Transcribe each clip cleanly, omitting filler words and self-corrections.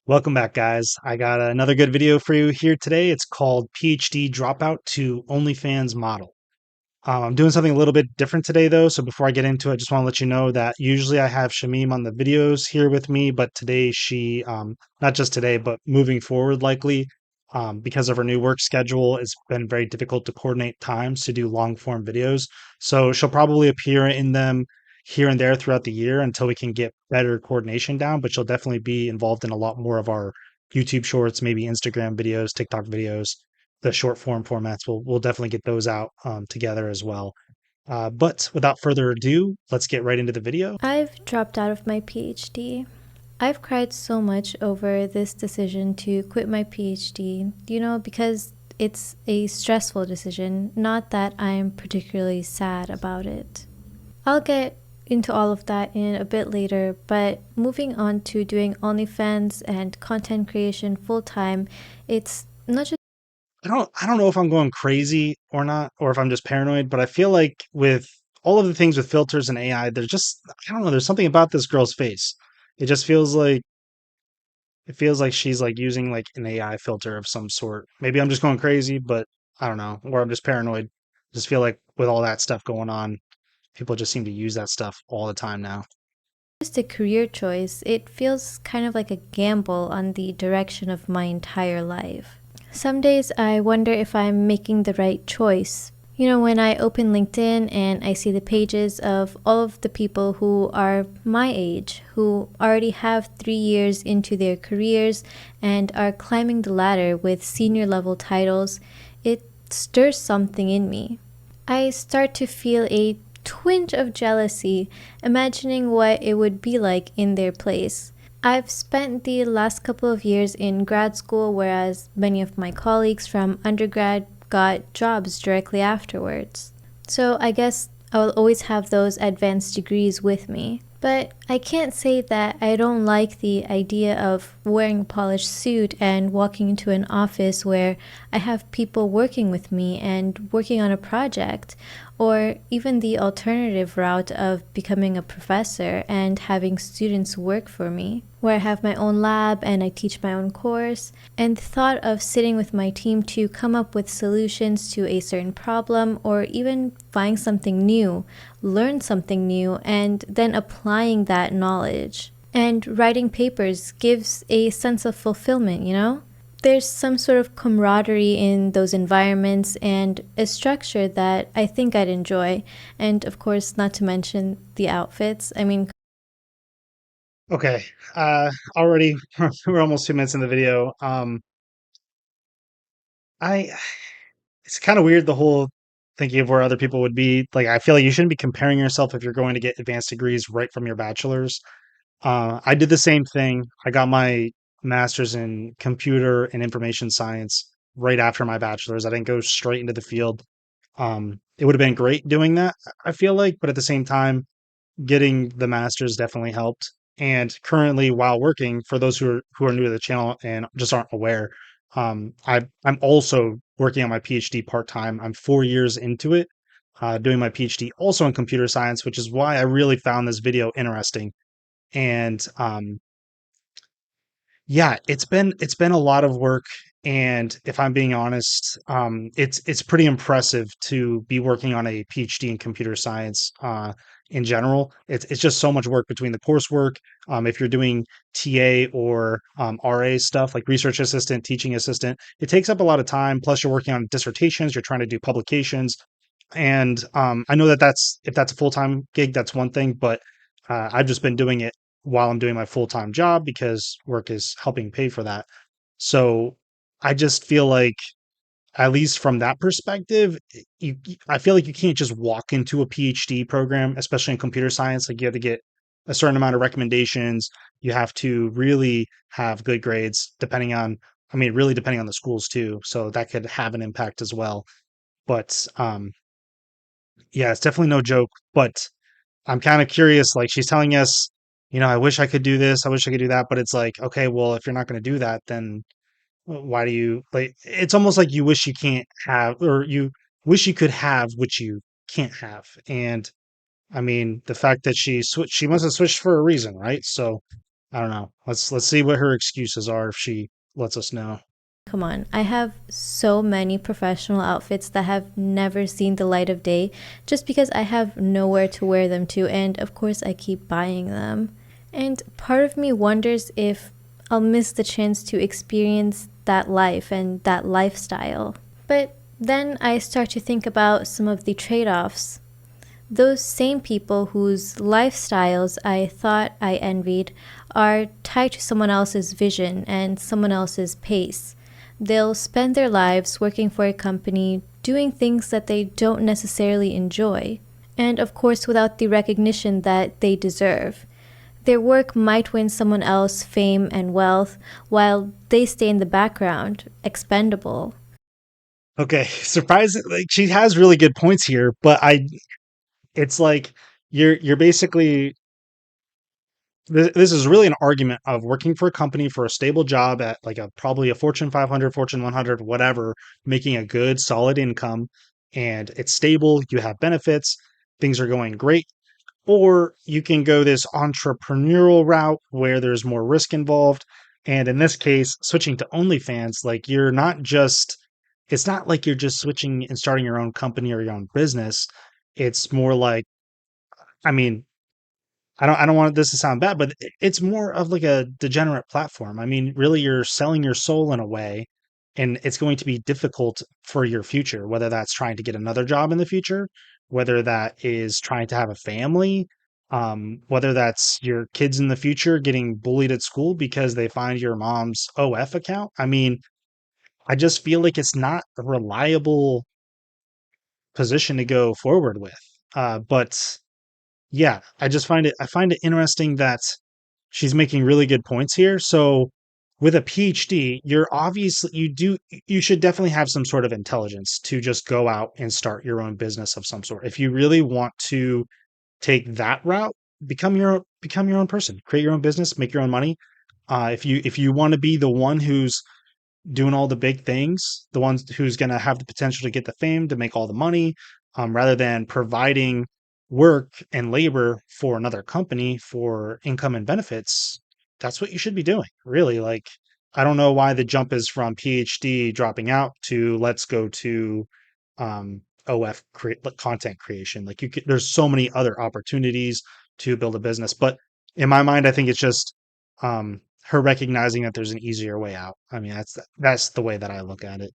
Welcome back, guys. I got another good video for you here today. It's called PhD Dropout to OnlyFans Model. I'm doing something a little bit different today, though. So before I get into it, I just want to let you know that usually I have Shamim on the videos here with me, but today not just today, but moving forward, likely, because of her new work schedule, it's been very difficult to coordinate times to do long form videos. So she'll probably appear in them here and there throughout the year until we can get better coordination down, but she'll definitely be involved in a lot more of our YouTube shorts, maybe Instagram videos, TikTok videos, the short form formats. We'll definitely get those out together as well. But without further ado, let's get right into the video. I've dropped out of my PhD. I've cried so much over this decision to quit my PhD, because it's a stressful decision, not that I'm particularly sad about it. I'll get into all of that in a bit later, but moving on to doing OnlyFans and content creation full time, it's not just I don't know if I'm going crazy or not, or if I'm just paranoid, but I feel like with all of the things with filters and AI, there's just I don't know, there's something about this girl's face. It just feels like she's like using like an AI filter of some sort. Maybe I'm just going crazy, but I don't know, or I'm just paranoid. Just feel like with all that stuff going on, people just seem to use that stuff all the time now. a career choice, it feels kind of like a gamble on the direction of my entire life. Some days I wonder if I'm making the right choice. When I open LinkedIn and I see the pages of all of the people who are my age, who already have 3 years into their careers and are climbing the ladder with senior level titles, it stirs something in me. I start to feel a twinge of jealousy, imagining what it would be like in their place. I've spent the last couple of years in grad school, whereas many of my colleagues from undergrad got jobs directly afterwards. So I guess I will always have those advanced degrees with me. But I can't say that I don't like the idea of wearing a polished suit and walking into an office where I have people working with me and working on a project, or even the alternative route of becoming a professor and having students work for me, where I have my own lab and I teach my own course, and the thought of sitting with my team to come up with solutions to a certain problem or even find something new, learn something new, and then applying that knowledge. And writing papers gives a sense of fulfillment. There's some sort of camaraderie in those environments and a structure that I think I'd enjoy. And of course, not to mention the outfits. I mean, Okay, already we're almost 2 minutes in the video. I It's kind of weird the whole thinking of where other people would be. Like, I feel like you shouldn't be comparing yourself if you're going to get advanced degrees right from your bachelor's. I did the same thing. I got my master's in computer and information science right after my bachelor's. I didn't go straight into the field. It would have been great doing that, I feel like, but at the same time, getting the master's definitely helped. And currently, while working, for those who are new to the channel and just aren't aware, I'm also working on my PhD part time. I'm 4 years into it, doing my PhD also in computer science, which is why I really found this video interesting. And yeah, it's been a lot of work, and if I'm being honest, it's pretty impressive to be working on a PhD in computer science, in general. It's just so much work between the coursework, if you're doing TA or, RA stuff, like research assistant, teaching assistant, it takes up a lot of time, plus you're working on dissertations, you're trying to do publications, and, I know that that's if that's a full-time gig, that's one thing, but, I've just been doing it while I'm doing my full-time job because work is helping pay for that. So, I just feel like, at least from that perspective, I feel like you can't just walk into a PhD program, especially in computer science. Like, you have to get a certain amount of recommendations. You have to really have good grades depending on I mean, really depending on the schools too, so that could have an impact as well. But, yeah, it's definitely no joke, but I'm kind of curious. Like, she's telling us, I wish I could do this, I wish I could do that, but it's like, okay, well, if you're not going to do that, then why do you like? It's almost like you wish you can't have, or you wish you could have, which you can't have. And I mean, the fact that she must have switched for a reason, right? So, I don't know. Let's see what her excuses are if she lets us know. Come on, I have so many professional outfits that have never seen the light of day just because I have nowhere to wear them to, and of course, I keep buying them. And part of me wonders if I'll miss the chance to experience that life and that lifestyle. But then I start to think about some of the trade offs. Those same people whose lifestyles I thought I envied are tied to someone else's vision and someone else's pace. They'll spend their lives working for a company, doing things that they don't necessarily enjoy, and of course, without the recognition that they deserve. Their work might win someone else fame and wealth, while they stay in the background, expendable. Okay, surprising. Like she has really good points here, but it's like you're basically this is really an argument of working for a company for a stable job at like a probably a Fortune 500, Fortune 100, whatever, making a good solid income, and it's stable. You have benefits, things are going great. Or you can go this entrepreneurial route where there's more risk involved. And in this case, switching to OnlyFans, like you're not just, it's not like you're just switching and starting your own company or your own business. It's more like, I mean, I don't want this to sound bad, but it's more of like a degenerate platform. I mean, really, you're selling your soul in a way, and it's going to be difficult for your future, whether that's trying to get another job in the future, whether that is trying to have a family, whether that's your kids in the future getting bullied at school because they find your mom's OF account. I mean, I just feel like it's not a reliable position to go forward with. But yeah, I find it interesting that she's making really good points here. So with a PhD, you're obviously you should definitely have some sort of intelligence to just go out and start your own business of some sort. If you really want to take that route, become your own person, create your own business, make your own money. If you want to be the one who's doing all the big things, the ones who's going to have the potential to get the fame, to make all the money, rather than providing work and labor for another company for income and benefits. That's what you should be doing, really. Like, I don't know why the jump is from PhD dropping out to let's go to OF like content creation. Like, there's so many other opportunities to build a business, but in my mind, I think it's just her recognizing that there's an easier way out. I mean, that's the way that I look at it.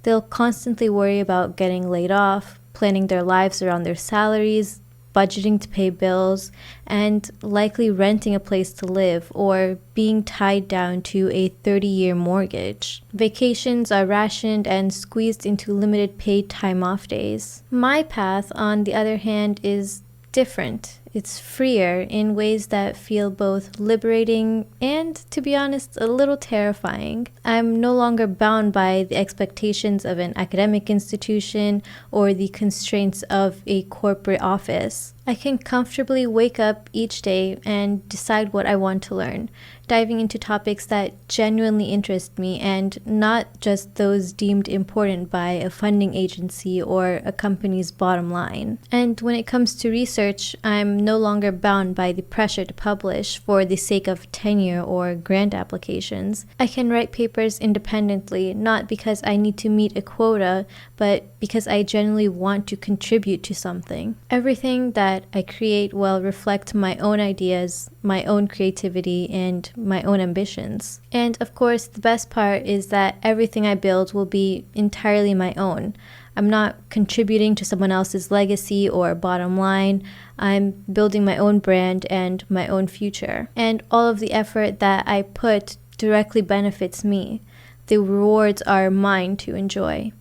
They'll constantly worry about getting laid off, planning their lives around their salaries, budgeting to pay bills, and likely renting a place to live or being tied down to a 30-year mortgage. Vacations are rationed and squeezed into limited paid time off days. My path, on the other hand, is different. It's freer in ways that feel both liberating and, to be honest, a little terrifying. I'm no longer bound by the expectations of an academic institution or the constraints of a corporate office. I can comfortably wake up each day and decide what I want to learn, diving into topics that genuinely interest me and not just those deemed important by a funding agency or a company's bottom line. And when it comes to research, I'm no longer bound by the pressure to publish for the sake of tenure or grant applications. I can write papers independently, not because I need to meet a quota, but because I genuinely want to contribute to something. Everything that I create will reflect my own ideas, my own creativity, and my own ambitions. And of course, the best part is that everything I build will be entirely my own. I'm not contributing to someone else's legacy or bottom line. I'm building my own brand and my own future. And all of the effort that I put directly benefits me. The rewards are mine to enjoy.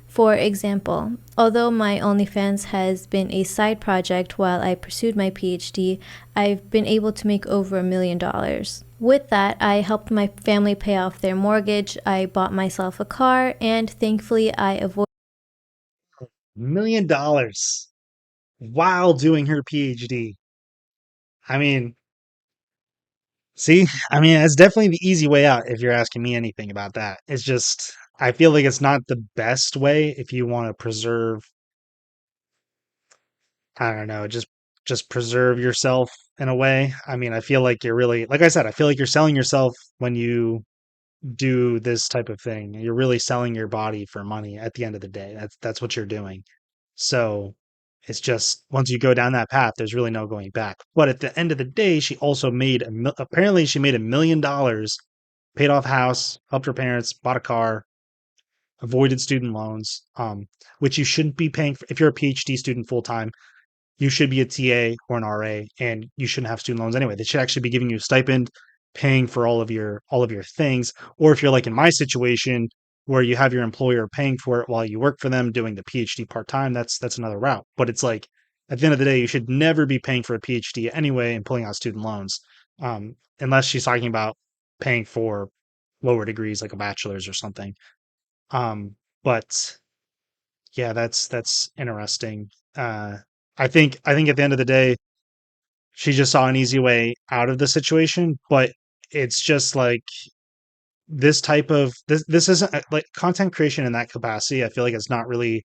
For example, although my OnlyFans has been a side project while I pursued my PhD, I've been able to make over $1 million. With that, I helped my family pay off their mortgage, I bought myself a car, and thankfully I avoided $1 million while doing her PhD. I mean, see, I mean, it's definitely the easy way out if you're asking me anything about that. It's just, I feel like it's not the best way if you want to preserve, I don't know, just just preserve yourself in a way. I mean, I feel like you're really, like I said, I feel like you're selling yourself when you do this type of thing. You're really selling your body for money at the end of the day. That's what you're doing. So it's just once you go down that path, there's really no going back. But at the end of the day, she also made apparently she made $1 million, paid off house, helped her parents, bought a car, avoided student loans, which you shouldn't be paying for if you're a PhD student full time. You should be a TA or an RA, and you shouldn't have student loans anyway. They should actually be giving you a stipend, paying for all of your things. Or if you're like in my situation where you have your employer paying for it while you work for them doing the PhD part time, that's another route. But it's like at the end of the day, you should never be paying for a PhD anyway and pulling out student loans, unless she's talking about paying for lower degrees like a bachelor's or something. But yeah, that's interesting. Uh, I think at the end of the day, she just saw an easy way out of the situation, but it's just like this isn't like content creation in that capacity. I feel like it's not really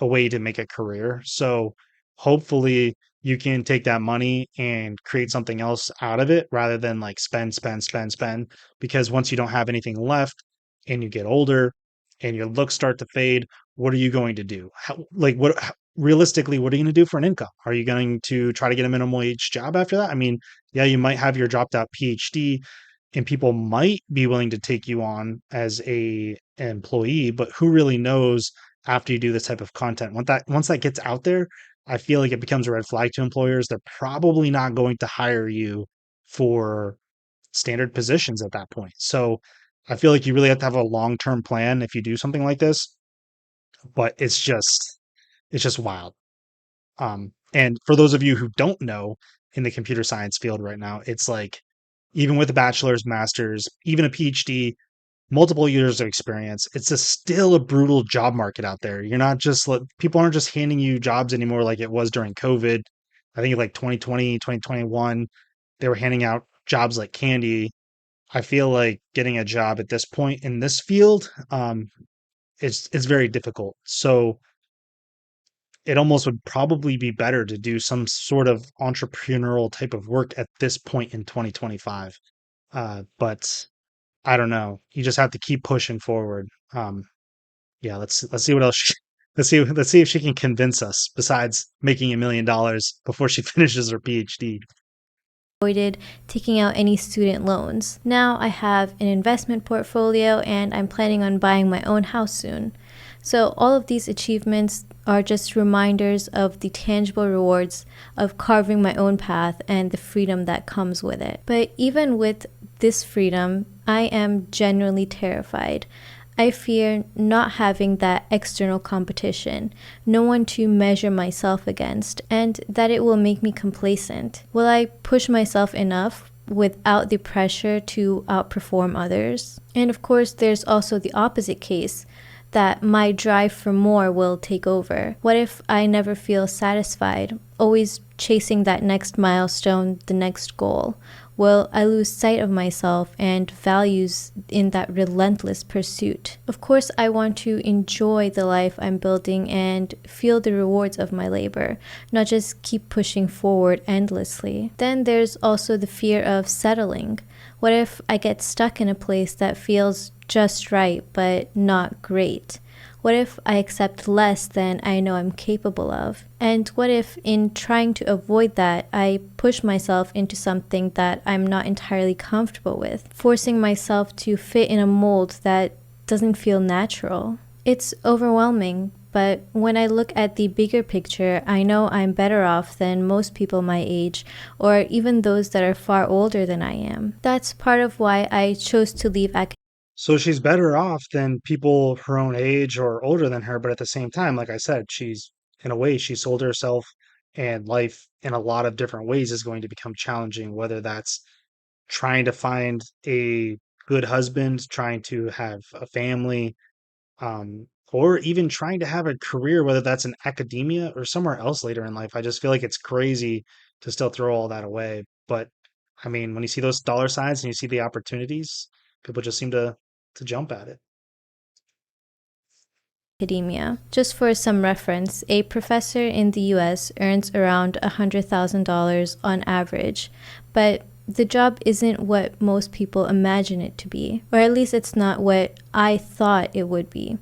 a way to make a career. So hopefully you can take that money and create something else out of it rather than like spend, spend, spend, spend. Because once you don't have anything left and you get older and your looks start to fade, what are you going to do? Realistically, what are you going to do for an income? Are you going to try to get a minimum wage job after that? I mean, yeah, you might have your dropped out PhD and people might be willing to take you on as an employee, but who really knows after you do this type of content. Once that gets out there, I feel like it becomes a red flag to employers. They're probably not going to hire you for standard positions at that point. So I feel like you really have to have a long-term plan if you do something like this, but it's just wild. And for those of you who don't know in the computer science field right now, it's like even with a bachelor's, master's, even a PhD, multiple years of experience, it's still a brutal job market out there. You're not just people aren't just handing you jobs anymore like it was during COVID. I think like 2020, 2021, they were handing out jobs like candy. I feel like getting a job at this point in this field is very difficult. So it almost would probably be better to do some sort of entrepreneurial type of work at this point in 2025. But I don't know. You just have to keep pushing forward. Yeah, let's see what else. Let's see if she can convince us. Besides making $1 million before she finishes her PhD. Avoided taking out any student loans. Now I have an investment portfolio and I'm planning on buying my own house soon. So, all of these achievements are just reminders of the tangible rewards of carving my own path and the freedom that comes with it. But even with this freedom, I am genuinely terrified. I fear not having that external competition, no one to measure myself against, and that it will make me complacent. Will I push myself enough without the pressure to outperform others? And of course, there's also the opposite case that my drive for more will take over. What if I never feel satisfied, always chasing that next milestone, the next goal? Will I lose sight of myself and values in that relentless pursuit? Of course, I want to enjoy the life I'm building and feel the rewards of my labor, not just keep pushing forward endlessly. Then there's also the fear of settling. What if I get stuck in a place that feels just right but not great? What if I accept less than I know I'm capable of? And what if, in trying to avoid that, I push myself into something that I'm not entirely comfortable with, forcing myself to fit in a mold that doesn't feel natural? It's overwhelming, but when I look at the bigger picture, I know I'm better off than most people my age, or even those that are far older than I am. That's part of why I chose to leave academia. So she's better off than people her own age or older than her, but at the same time, like I said, she's in a way she sold herself, and life in a lot of different ways is going to become challenging, whether that's trying to find a good husband, trying to have a family, or even trying to have a career, whether that's in academia or somewhere else later in life. I just feel like it's crazy to still throw all that away. But I mean, when you see those dollar signs and you see the opportunities, people just seem to jump at it. academia. Just for some reference, a professor in the US earns around $100,000 on average, but the job isn't what most people imagine it to be, or at least it's not what I thought it would be.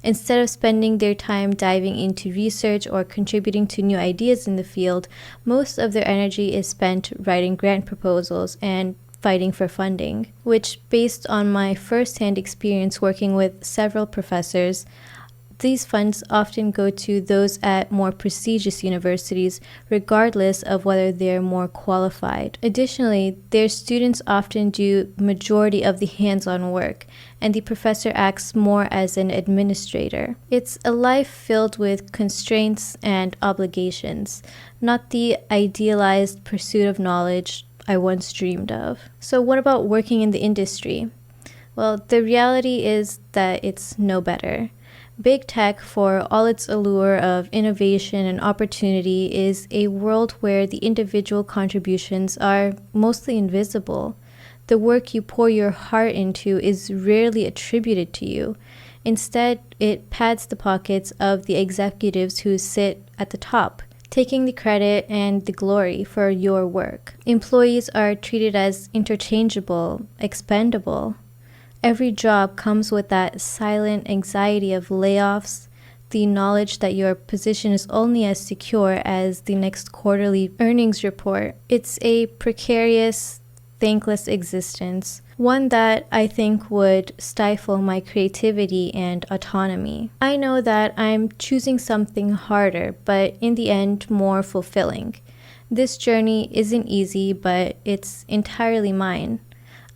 Instead of spending their time diving into research or contributing to new ideas in the field, most of their energy is spent writing grant proposals and fighting for funding, which, based on my first-hand experience working with several professors, these funds often go to those at more prestigious universities, regardless of whether they're more qualified. Additionally, their students often do majority of the hands-on work, and the professor acts more as an administrator. It's a life filled with constraints and obligations, not the idealized pursuit of knowledge I once dreamed of. So what about working in the industry? Well, the reality is that it's no better. Big tech, for all its allure of innovation and opportunity, is a world where the individual contributions are mostly invisible. The work you pour your heart into is rarely attributed to you. Instead, it pads the pockets of the executives who sit at the top, taking the credit and the glory for your work. Employees are treated as interchangeable, expendable. Every job comes with that silent anxiety of layoffs, the knowledge that your position is only as secure as the next quarterly earnings report. It's a precarious, thankless existence, one that I think would stifle my creativity and autonomy. I know that I'm choosing something harder, but in the end, more fulfilling. This journey isn't easy, but it's entirely mine.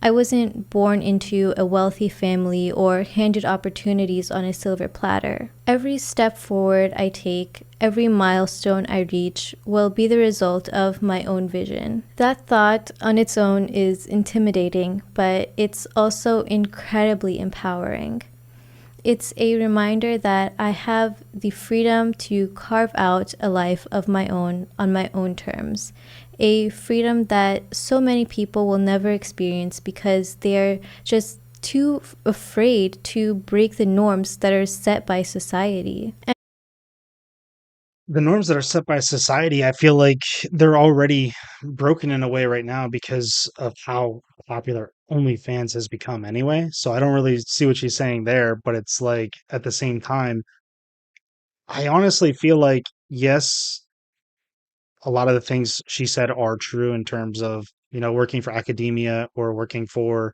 I wasn't born into a wealthy family or handed opportunities on a silver platter. Every step forward I take, every milestone I reach, will be the result of my own vision. That thought on its own is intimidating, but it's also incredibly empowering. It's a reminder that I have the freedom to carve out a life of my own on my own terms. A freedom that so many people will never experience because they're just too afraid to break the norms that are set by society. The norms that are set by society, I feel like they're already broken in a way right now because of how popular OnlyFans has become anyway. So I don't really see what she's saying there, but it's like at the same time, I honestly feel like, yes, a lot of the things she said are true in terms of, working for academia or working for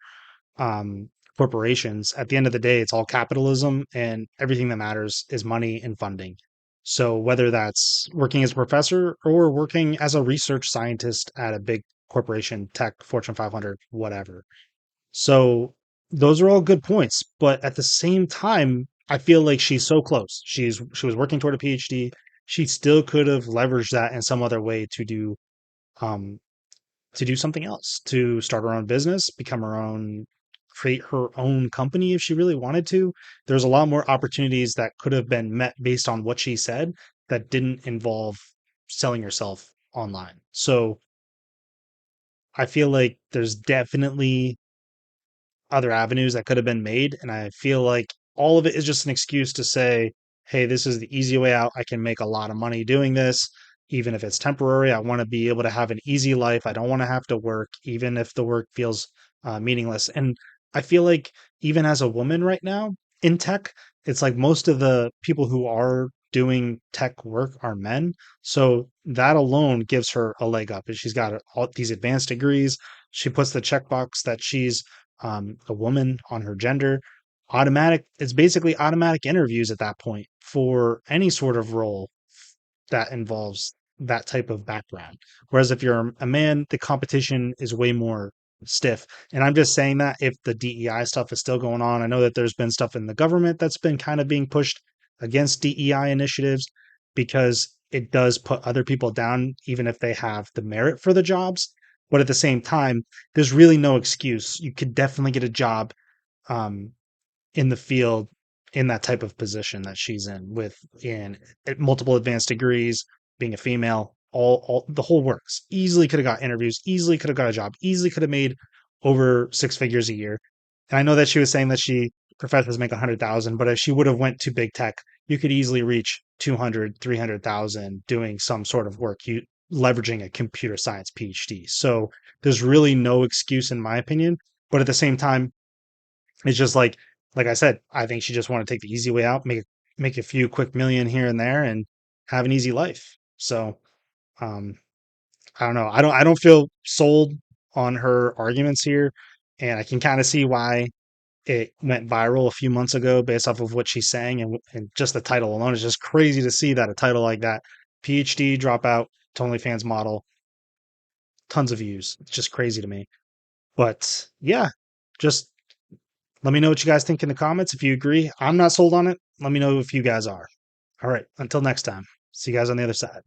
um, corporations. At the end of the day, it's all capitalism, and everything that matters is money and funding. So whether that's working as a professor or working as a research scientist at a big corporation, tech, Fortune 500, whatever. So those are all good points, but at the same time, I feel like she's so close. She was working toward a PhD. She still could have leveraged that in some other way um to do something else, to start her own business, become her own, create her own company if she really wanted to. There's a lot more opportunities that could have been met based on what she said that didn't involve selling yourself online. So I feel like there's definitely other avenues that could have been made. And I feel like all of it is just an excuse to say, hey, this is the easy way out. I can make a lot of money doing this, even if it's temporary. I want to be able to have an easy life. I don't want to have to work, even if the work feels meaningless. And I feel like even as a woman right now in tech, it's like most of the people who are doing tech work are men. So that alone gives her a leg up. And she's got all these advanced degrees. She puts the checkbox that she's a woman on her gender. It's basically automatic interviews at that point for any sort of role that involves that type of background. Whereas if you're a man, the competition is way more stiff. And I'm just saying that if the DEI stuff is still going on, I know that there's been stuff in the government that's been kind of being pushed against DEI initiatives because it does put other people down, even if they have the merit for the jobs. But at the same time, there's really no excuse. You could definitely get a job um, in the field in that type of position that she's in with in multiple advanced degrees, being a female, all the whole works. Easily could have got interviews, easily could have got a job, easily could have made over six figures a year. And I know that she was saying that she professors make 100,000, but if she would have went to big tech, you could easily reach 200, 300,000 doing some sort of work, you leveraging a computer science PhD. So there's really no excuse in my opinion. But at the same time, it's just like I said, I think she just want to take the easy way out, make a few quick million here and there and have an easy life. So um I don't know. I don't feel sold on her arguments here. And I can kind of see why it went viral a few months ago based off of what she's saying, and just the title alone is just crazy to see that a title like that, PhD dropout to OnlyFans model, tons of views. It's just crazy to me. But yeah, just let me know what you guys think in the comments. If you agree, I'm not sold on it. Let me know if you guys are. All right. Until next time. See you guys on the other side.